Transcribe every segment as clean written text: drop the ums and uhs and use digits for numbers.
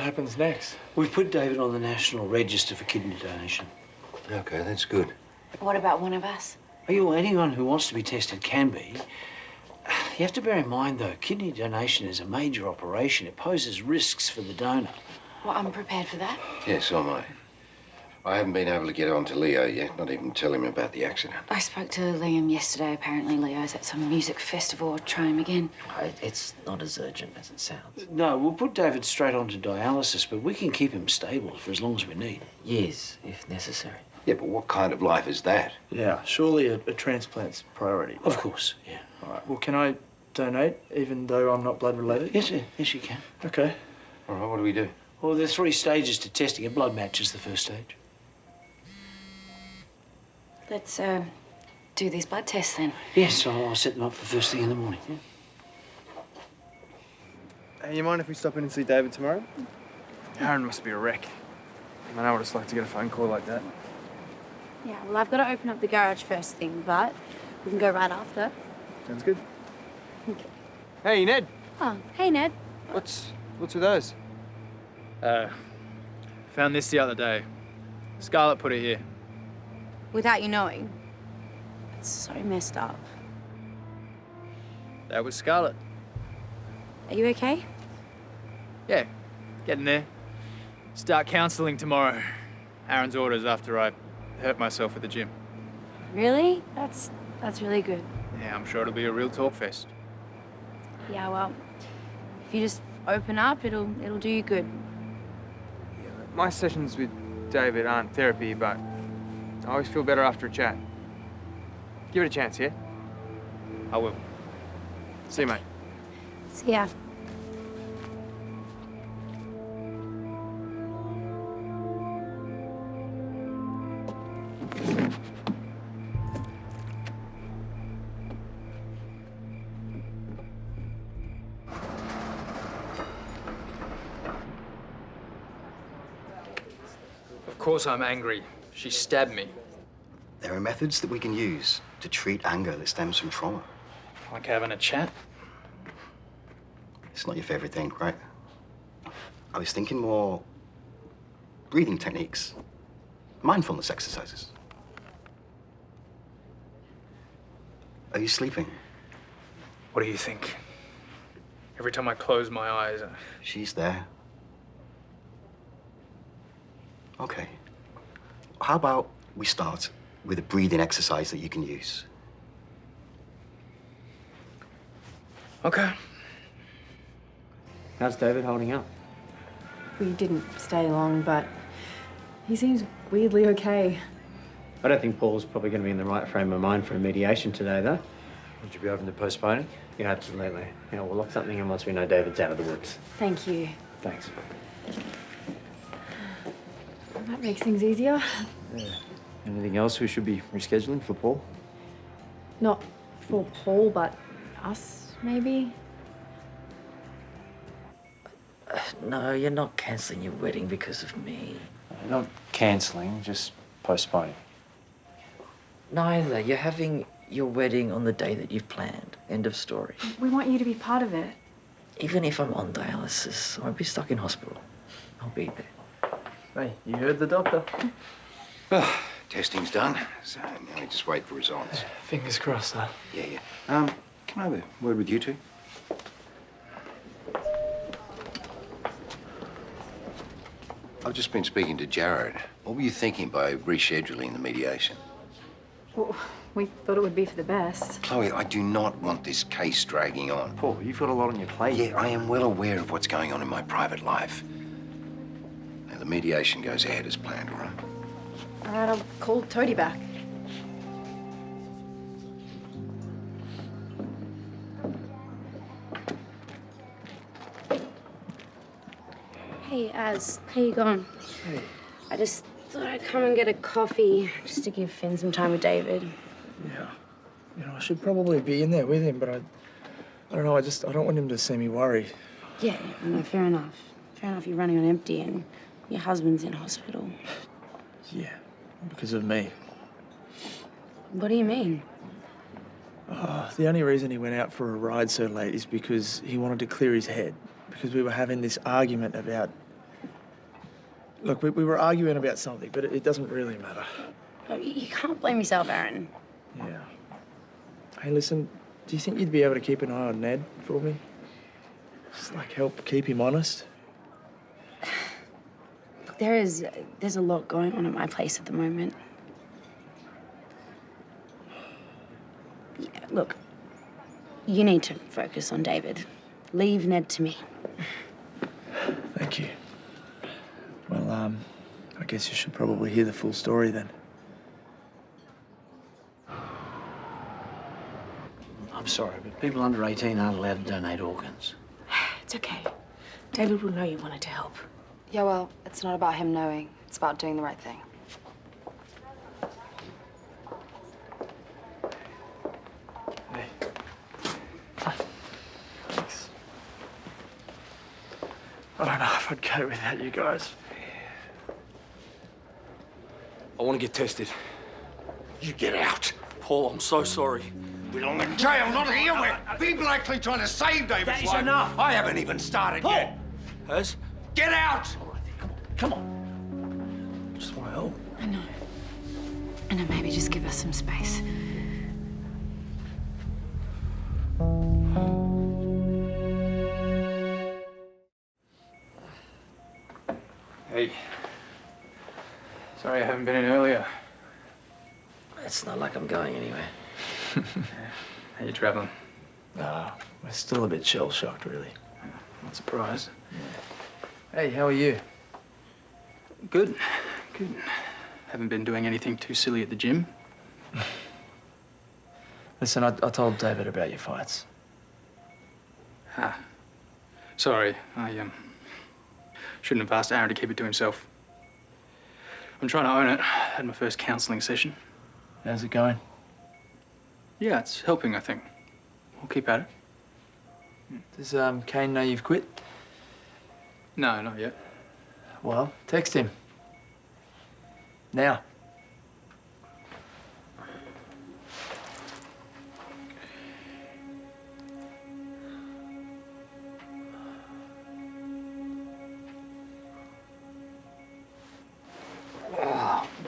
happens next? We've put David on the National Register for kidney donation. Okay, that's good. What about one of us? Well, anyone who wants to be tested can be. You have to bear in mind, though, kidney donation is a major operation. It poses risks for the donor. Well, I'm prepared for that. Yes, so am I. I haven't been able to get on to Leo yet, not even tell him about the accident. I spoke to Liam yesterday. Apparently Leo's at some music festival. I'll try him again. It's not as urgent as it sounds. No, we'll put David straight onto dialysis, but we can keep him stable for as long as we need. Years, if necessary. Yeah, but what kind of life is that? Yeah, surely a transplant's priority. Of course, yeah. All right, well, can I donate, even though I'm not blood related? Yes, yes, you can. Okay. All right, what do we do? Well, there are 3 stages to testing. A blood match is the first stage. Let's do these blood tests then. Yes, I'll set them up for first thing in the morning. Yeah? Hey, you mind if we stop in and see David tomorrow? Aaron must be a wreck. I know what it's like to get a phone call like that. Yeah, well, I've got to open up the garage first thing, but we can go right after. Sounds good. Okay. Hey, Ned. Oh, hey, Ned. What's with those? Found this the other day. Scarlett put it here. Without you knowing. It's so messed up. That was Scarlett. Are you okay? Yeah, getting there. Start counselling tomorrow. Aaron's orders after I hurt myself at the gym. Really? That's really good. Yeah, I'm sure it'll be a real talk fest. Yeah, well, if you just open up, it'll do you good. My sessions with David aren't therapy, but I always feel better after a chat. Give it a chance, yeah? I will. See you, mate. See ya. Of course I'm angry. She stabbed me. There are methods that we can use to treat anger that stems from trauma. Like having a chat? It's not your favorite thing, right? I was thinking more breathing techniques, mindfulness exercises. Are you sleeping? What do you think? Every time I close my eyes, She's there. Okay. How about we start with a breathing exercise that you can use? Okay. How's David holding up? We didn't stay long, but he seems weirdly okay. I don't think Paul's probably going to be in the right frame of mind for a mediation today, though. Would you be open to postponing? Yeah, absolutely. Yeah, we'll lock something in once we know David's out of the woods. Thank you. Thanks. That makes things easier. Yeah. Anything else we should be rescheduling for Paul? Not for Paul, but us, maybe? No, you're not cancelling your wedding because of me. Not cancelling, just postponing. Neither. You're having your wedding on the day that you've planned. End of story. We want you to be part of it. Even if I'm on dialysis, I won't be stuck in hospital. I'll be there. Hey, you heard the doctor. Well, testing's done, so now we just wait for results. Fingers crossed, huh? Yeah. Can I have a word with you two? I've just been speaking to Jared. What were you thinking by rescheduling the mediation? Well, we thought it would be for the best. Chloe, I do not want this case dragging on. Paul, you've got a lot on your plate. Yeah, I am well aware of what's going on in my private life. Now, the mediation goes ahead as planned, all right? All right, I'll call Toadie back. Hey, Az, how you going? Hey. I just thought I'd come and get a coffee just to give Finn some time with David. Yeah. You know, I should probably be in there with him, but I don't know, I don't want him to see me worry. Yeah, no, fair enough. Fair enough, you're running on empty and your husband's in hospital. Yeah, because of me. What do you mean? The only reason he went out for a ride so late is because he wanted to clear his head. Because we were having this argument about Look, we were arguing about something, but it doesn't really matter. Oh, you can't blame yourself, Aaron. Yeah. Hey, listen, do you think you'd be able to keep an eye on Ned for me? Just, like, help keep him honest? Look, there's a lot going on at my place at the moment. Yeah, look, you need to focus on David. Leave Ned to me. Thank you. Well, I guess you should probably hear the full story then. I'm sorry, but people under 18 aren't allowed to donate organs. It's okay. David will know you wanted to help. Yeah, well, it's not about him knowing. It's about doing the right thing. Hey. Thanks. I don't know if I'd go without you guys. I want to get tested. You get out. Paul, I'm so sorry. Belong in jail, not here, where people actually trying to save David's life. That is enough. I haven't even started yet. Has? Get out! Come on. I just want to help. I know. Maybe just give us some space. Hey. Sorry I haven't been in earlier. It's not like I'm going anywhere. How you travelling? We're still a bit shell-shocked, really. Not surprised. Hey, how are you? Good. Good. Haven't been doing anything too silly at the gym? Listen, I told David about your fights. Sorry, I shouldn't have asked Aaron to keep it to himself. I'm trying to own it. Had my first counselling session. How's it going? Yeah, it's helping, I think. We'll keep at it. Does Kane know you've quit? No, not yet. Well, text him. Now.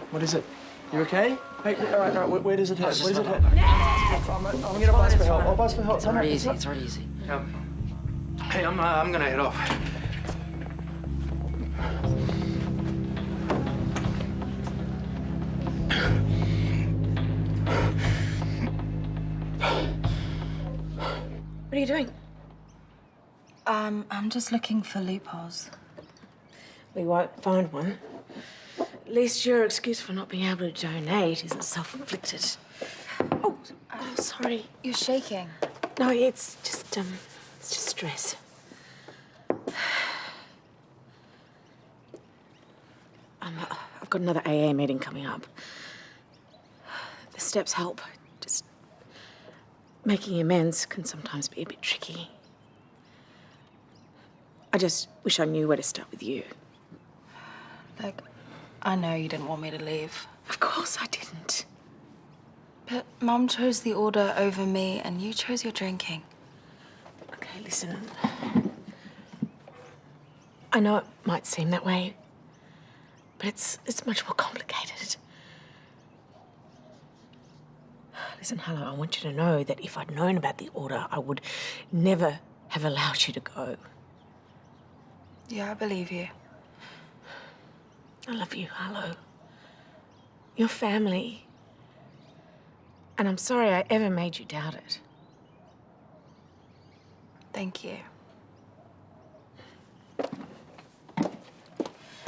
What is it? You okay? Hey, all right, where does it hurt? Where does it hurt? I'm gonna buzz for help. I'll buzz for help. It's already easy, it's already easy. Hey, I'm gonna head off. What are you doing? I'm just looking for loopholes. We won't find one. At least your excuse for not being able to donate isn't self-inflicted. Oh, sorry. You're shaking. No, it's just stress. I've got another AA meeting coming up. The steps help. Just making amends can sometimes be a bit tricky. I just wish I knew where to start with you. Like, I know you didn't want me to leave. Of course I didn't. But Mum chose the order over me and you chose your drinking. Okay, listen. I know it might seem that way, but it's much more complicated. Listen, hello, I want you to know that if I'd known about the order, I would never have allowed you to go. Yeah, I believe you. I love you, Harlow. You're family. And I'm sorry I ever made you doubt it. Thank you.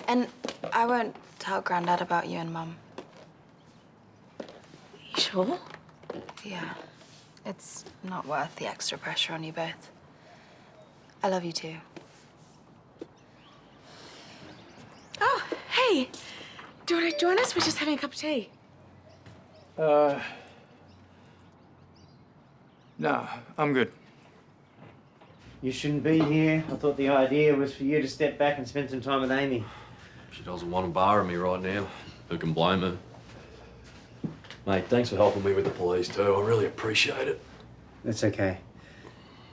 And I won't tell Grandad about you and Mum. You sure? Yeah. It's not worth the extra pressure on you both. I love you too. Oh, hey. Do you want to join us? We're just having a cup of tea. No, I'm good. You shouldn't be here. I thought the idea was for you to step back and spend some time with Amy. She doesn't want to borrow me right now. Who can blame her? Mate, thanks for helping me with the police too. I really appreciate it. That's okay.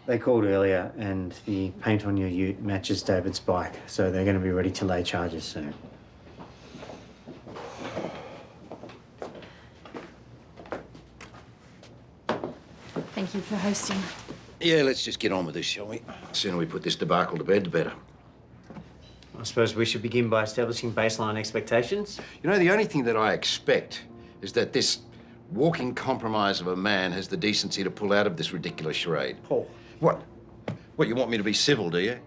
They called earlier and the paint on your ute matches David's bike, so they're going to be ready to lay charges soon. Thank you for hosting. Yeah, let's just get on with this, shall we? The sooner we put this debacle to bed, the better. I suppose we should begin by establishing baseline expectations. You know, the only thing that I expect is that this walking compromise of a man has the decency to pull out of this ridiculous charade. Paul. What? What, you want me to be civil, do you?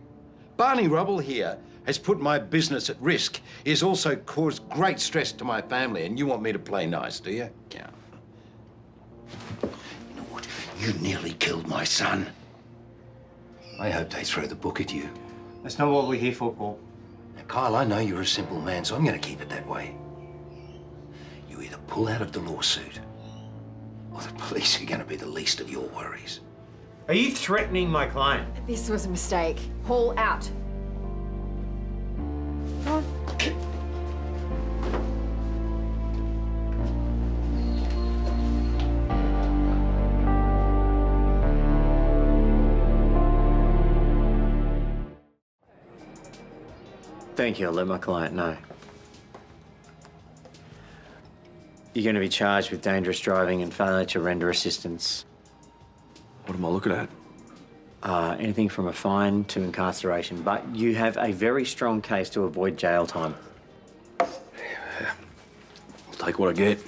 Barney Rubble here has put my business at risk. He has also caused great stress to my family, and you want me to play nice, do you? Yeah. You know what? You nearly killed my son. I hope they throw the book at you. That's not what we're here for, Paul. Now, Kyle, I know you're a simple man, so I'm going to keep it that way. You either pull out of the lawsuit, or the police are going to be the least of your worries. Are you threatening my client? This was a mistake. Paul, out. Come on. Thank you. I'll let my client know. You're going to be charged with dangerous driving and failure to render assistance. What am I looking at? Anything from a fine to incarceration, but you have a very strong case to avoid jail time. I'll take what I get.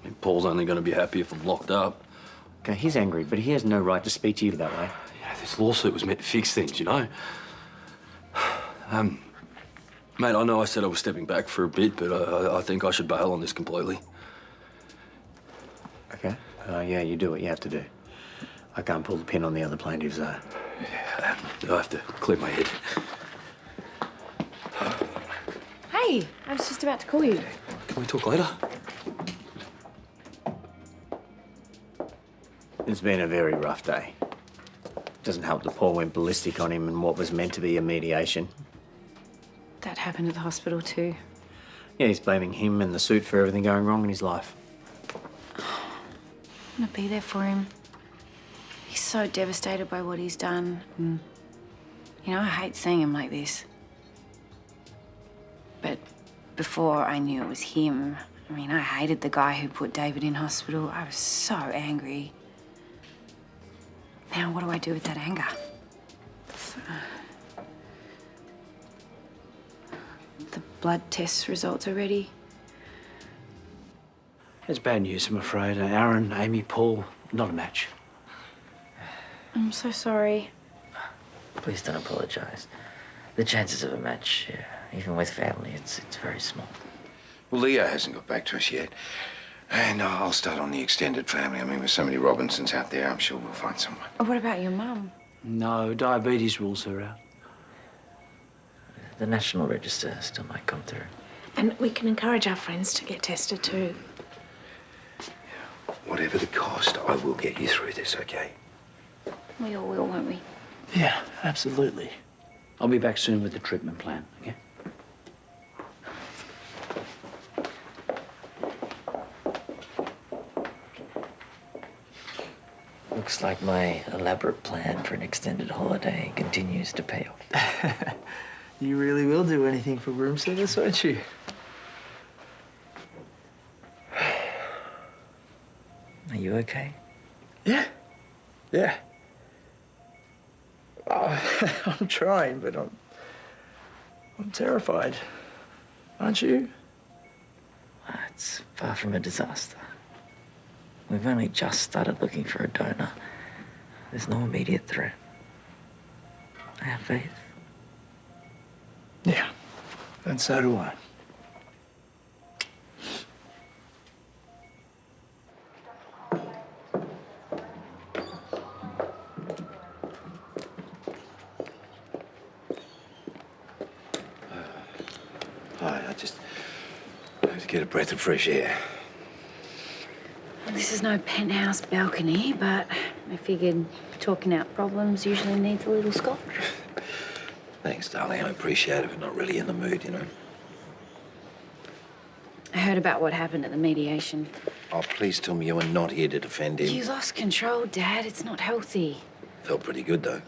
I mean, Paul's only going to be happy if I'm locked up. Okay, he's angry, but he has no right to speak to you that way. Yeah, this lawsuit was meant to fix things, you know? Mate, I know I said I was stepping back for a bit, but I think I should bail on this completely. Okay. Yeah, you do what you have to do. I can't pull the pin on the other plaintiffs, though. Yeah, I have to clear my head. Hey, I was just about to call you. Can we talk later? It's been a very rough day. Doesn't help that Paul went ballistic on him in what was meant to be a mediation. That happened at the hospital too. Yeah, he's blaming him and the suit for everything going wrong in his life. I'm gonna be there for him. He's so devastated by what he's done. And, you know, I hate seeing him like this. But before I knew it was him, I mean, I hated the guy who put David in hospital. I was so angry. Now, what do I do with that anger? The blood test results are ready. It's bad news, I'm afraid. Aaron, Amy, Paul, not a match. I'm so sorry. Please don't apologise. The chances of a match, even with family, it's very small. Well, Leo hasn't got back to us yet. And I'll start on the extended family. I mean, with so many Robinsons out there, I'm sure we'll find someone. What about your mum? No, diabetes rules her out. The National Register still might come through. And we can encourage our friends to get tested too. Whatever the cost, I will get you through this, okay? We all will, won't we? Yeah, absolutely. I'll be back soon with the treatment plan, okay? Looks like my elaborate plan for an extended holiday continues to pay off. You really will do anything for room service, won't you? Are you okay? Yeah. Yeah. Oh, I'm trying, but I'm terrified. Aren't you? It's far from a disaster. We've only just started looking for a donor. There's no immediate threat. I have faith. Yeah, and so do I. Hi, I just have to get a breath of fresh air. Well, this is no penthouse balcony, but I figured talking out problems usually needs a little scotch. Thanks, darling. I appreciate it, but not really in the mood, you know. I heard about what happened at the mediation. Oh, please tell me you were not here to defend him. You lost control, Dad. It's not healthy. Felt pretty good, though.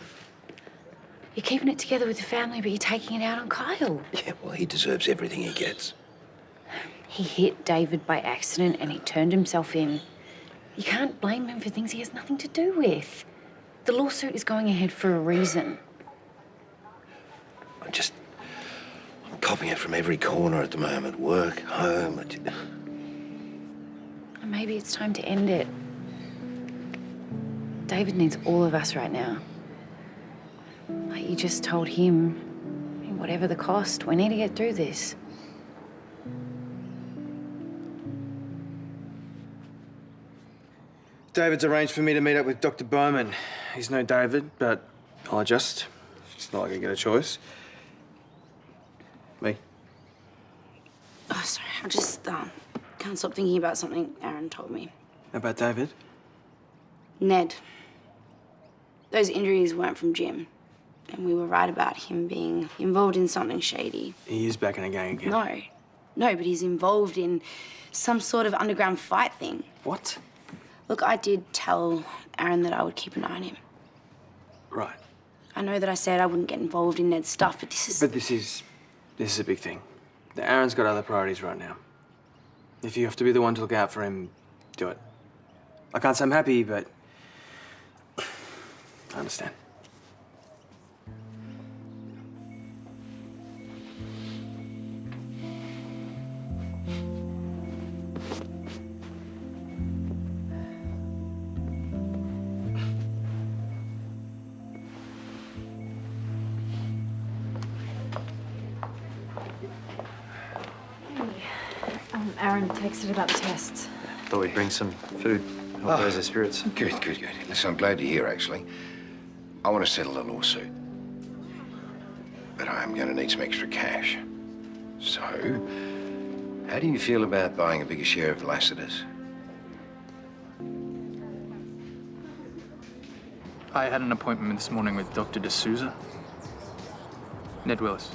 You're keeping it together with the family, but you're taking it out on Kyle. Yeah, well, he deserves everything he gets. He hit David by accident and he turned himself in. You can't blame him for things he has nothing to do with. The lawsuit is going ahead for a reason. I'm copying it from every corner at the moment. Work, home. Maybe it's time to end it. David needs all of us right now. Like you just told him, I mean, whatever the cost, we need to get through this. David's arranged for me to meet up with Dr. Bowman. He's no David, but I'll adjust. It's not like I get a choice. Me? Oh, sorry. I just can't stop thinking about something Aaron told me. About David? Ned. Those injuries weren't from Jim. And we were right about him being involved in something shady. He is back in the gang again. No, but he's involved in some sort of underground fight thing. What? Look, I did tell Aaron that I would keep an eye on him. Right. I know that I said I wouldn't get involved in Ned's stuff, but this is... But this is a big thing. Aaron's got other priorities right now. If you have to be the one to look out for him, do it. I can't say I'm happy, but I understand. Aaron texted about the tests. Thought we'd bring some food. Help raise their spirits. Good. Listen, I'm glad you're here, actually. I want to settle a lawsuit. But I am going to need some extra cash. So, how do you feel about buying a bigger share of Lassiter's? I had an appointment this morning with Dr. D'Souza. Ned Willis.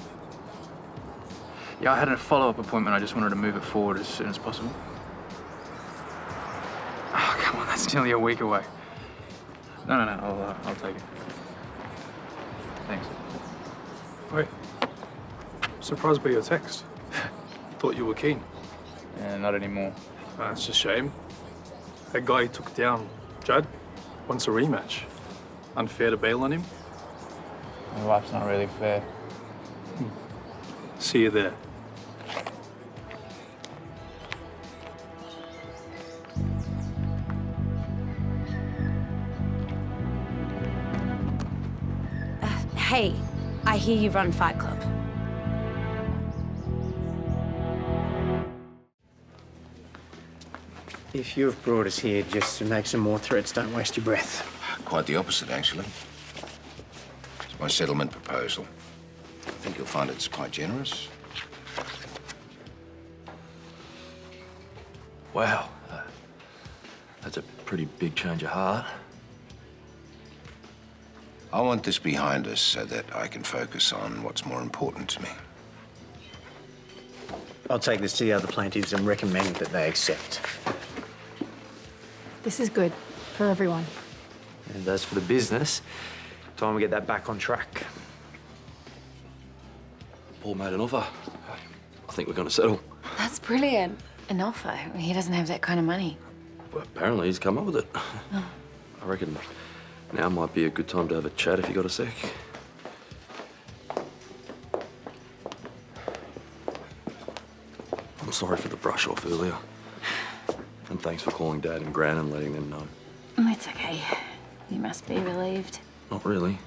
Yeah, I had a follow-up appointment. I just wanted to move it forward as soon as possible. Oh, come on, that's nearly a week away. No, I'll take it. Thanks. Wait. Surprised by your text. Thought you were keen. Yeah, not anymore. It's a shame. That guy you took down, Judd, wants a rematch. Unfair to bail on him? My life's not really fair. See you there. Hey, I hear you run Fight Club. If you've brought us here just to make some more threats, don't waste your breath. Quite the opposite, actually. It's my settlement proposal. I think you'll find it's quite generous. Wow. That's a pretty big change of heart. I want this behind us so that I can focus on what's more important to me. I'll take this to the other plaintiffs and recommend that they accept. This is good for everyone. And as for the business, time we get that back on track. Paul made an offer. I think we're going to settle. That's brilliant. An offer? He doesn't have that kind of money. Well, apparently he's come up with it. Oh. I reckon now might be a good time to have a chat if you got a sec. I'm sorry for the brush off earlier. And thanks for calling Dad and Gran and letting them know. It's okay. You must be relieved. Not really.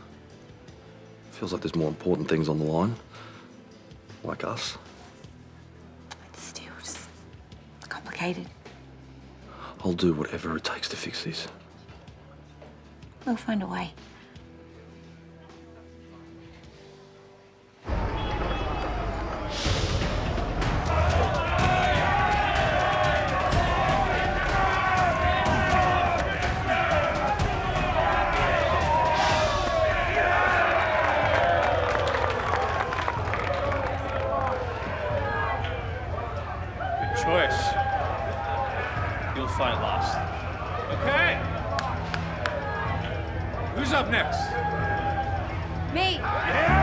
Feels like there's more important things on the line. Like us. It's still just complicated. I'll do whatever it takes to fix this. We'll find a way. Choice. You'll fight last. Okay. Who's up next? Me! Yeah!